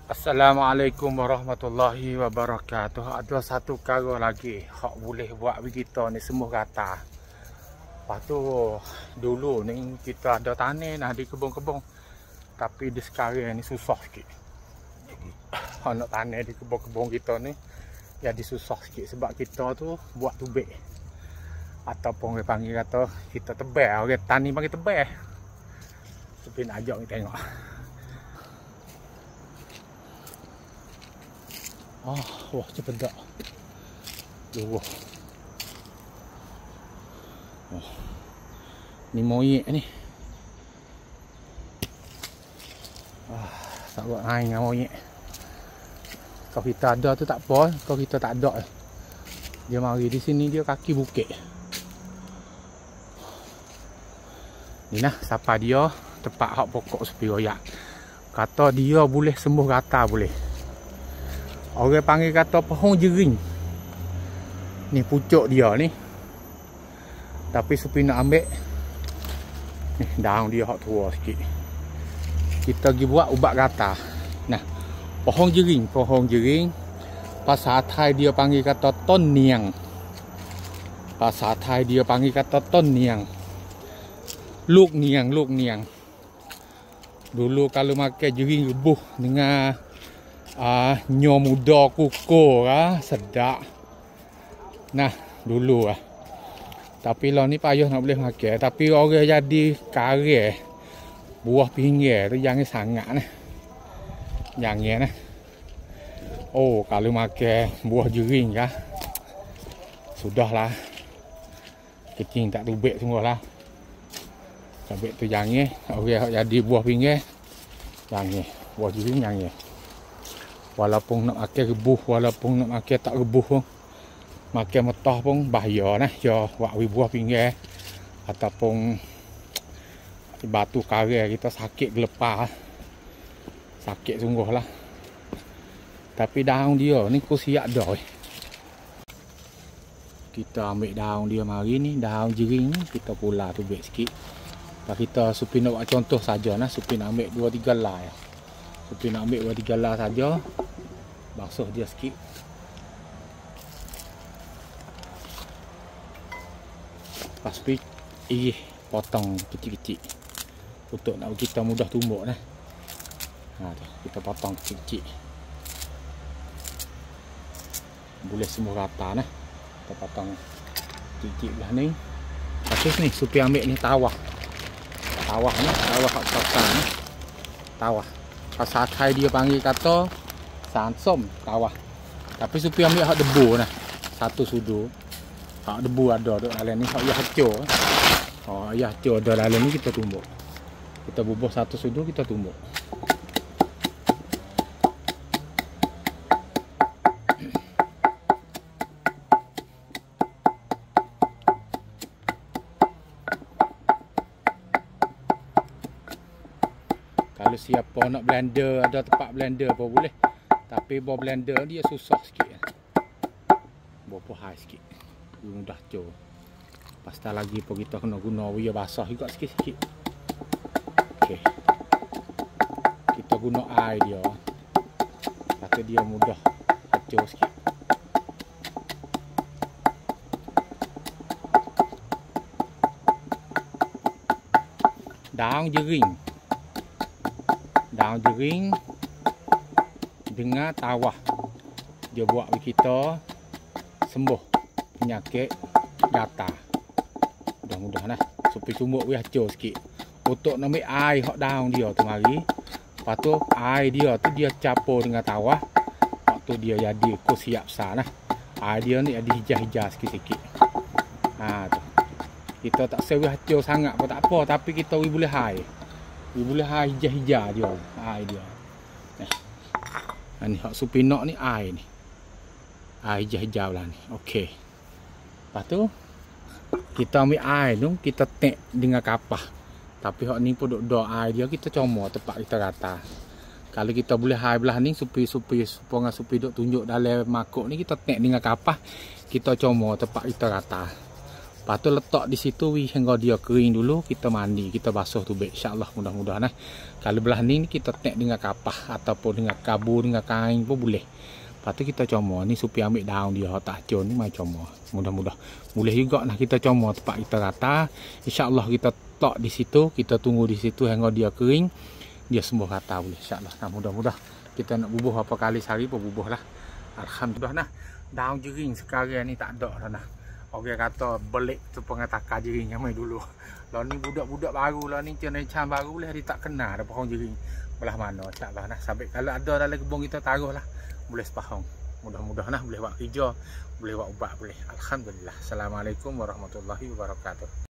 Assalamualaikum warahmatullahi wabarakatuh. Ada satu perkara lagi hak boleh buat kita ni semua rata. Lepas tu dulu ni kita ada tanah nah di kebun-kebun, tapi di sekarang ni susah sikit. Hak nak tanah di kebun-kebun kita ni jadi susah sikit sebab kita tu buat tubik ataupun orang panggil kata kita tebal, orang tani panggil tebal. Tapi nak ajak ni tengok. Wah cepet tak. Wah. Ni moyek ni. Tak buat main dengan moyek. Kalau kita ada tu tak apa, kalau kita tak ada dia mari di sini dia kaki bukit. Ni nah siapa dia tempat hak pokok sepi royak. Kata dia boleh sembuh rata boleh. Orang panggil kata pohon jering. Ni pucuk dia ni. Tapi supi nak ambil ni daun dia hak tua sikit. Kita pergi buat ubat rata. Nah, pohon jering. Pasal Thai dia panggil kata ton niang. Pasal Thai dia panggil kata ton niang. Luk niang. Dulu kalau makan jering rebuh dengan nyo muda kukur sedap. Nah, dulu Tapi lah ni payah nak boleh makan. Tapi orang jadi kare buah pinggir tu jangan sangat nah. Jangan nah. Oh, kalau makan buah jering sudahlah. Kecing tak tubik sungguhlah. Tubik tu jangan. Orang jadi buah pinggir jangan. Buah jering jangan. Walaupun nak makan rebuh, walaupun nak makan tak rebuh pun, makan mentah pun bahaya nah. Ya buat buah pinggir ataupun batu karang kita sakit gelepar. Sakit sungguh lah. Tapi daun dia ni ku siap dah. Kita ambil daun dia mari ni, daun jering ni kita pula tubik sikit. Lepas kita Supi nak buat contoh saja nah, Supi nak ambil 2-3 lah ya. Supi nak ambil 2-3 lah saja. Basuh dia sikit. Lepas tu potong kecil-kecil untuk nak kita mudah tumbuk nah. Kita potong kecil-kecil. Boleh semua rata nah. Kita potong kecil-kecil belah ni. Lepas ni Supi ambil ni tawah. Tawah ni, tawah hak besar ni. Tawah. Pasal Thai dia panggil kata sansom tawah. Tapi Supi ambil hak debu nah. Satu sudu. Hak debu ada duk dalam ni, hak ya hancur. Ya hancur ada dalam ni kita tumbuk. Kita bubuh satu sudu kita tumbuk. Kalau siapa nak blender, ada tempat blender pun boleh. Tapi bawa blender dia susah sikit. Bawa pohai sikit. Dia mudah cor. Pasal lagi pun kita kena guna wia basah juga sikit-sikit. Okey. Kita guna air dia. Kata dia mudah cor sikit. Daun jering dengan tawah dia buat kita sembuh penyakit gata. Mudah-mudah nah. Supi tumbuk we hacur sikit. Untuk nak ambil air hak daun dia tu mari. Lepas tu air dia tu dia campur dengan tawah. Waktu dia jadi ku siap sah nah. Air dia ni ada hijau-hijau sikit-sikit. Tu. Kita tak sewe hacur sangat pun tak apa, tapi kita boleh air. Boleh air hijau-hijau dia. Air dia. Ni hak Supi nak ni air ni. Air hijau-hijau lah ni. Okey. Lepas tu kita ambil air tu kita tek dengan kapas. Tapi hak ni pun duk air dia kita comor tempat kita rata. Kalau kita boleh air belah ni Supi supaya Supi duk tunjuk dalam makuk ni kita tek dengan kapas, kita comor tempat kita rata. Lepas tu letak di situ hingga dia kering dulu, kita mandi, kita basuh tubik. InsyaAllah mudah-mudahan Kalau belah ni kita tek dengan kapah ataupun dengan kabur dengan kain pun boleh. Lepas tu kita comor ni supaya ambil daun dia tak hacun ni mai comor. Mudah-mudah boleh juga kita comor tempat kita rata. InsyaAllah kita letak di situ, kita tunggu di situ hingga dia kering, dia sembuh rata boleh insyaAllah. Mudah-mudah kita nak bubuh apa kali sehari pun bubuh lah. Alhamdulillah daun jering sekarang ni tak ada dah Orang kata belik tu pengataka jering yang main dulu. Lah ni budak-budak baru lah ni macam baru lah dia tak kenal ada pohon jering belah mana insyaAllah sampai kalau ada dalam kebun kita taruh lah boleh sepahang. Mudah-mudahan boleh buat kerja, boleh buat ubat boleh. Alhamdulillah. Assalamualaikum warahmatullahi wabarakatuh.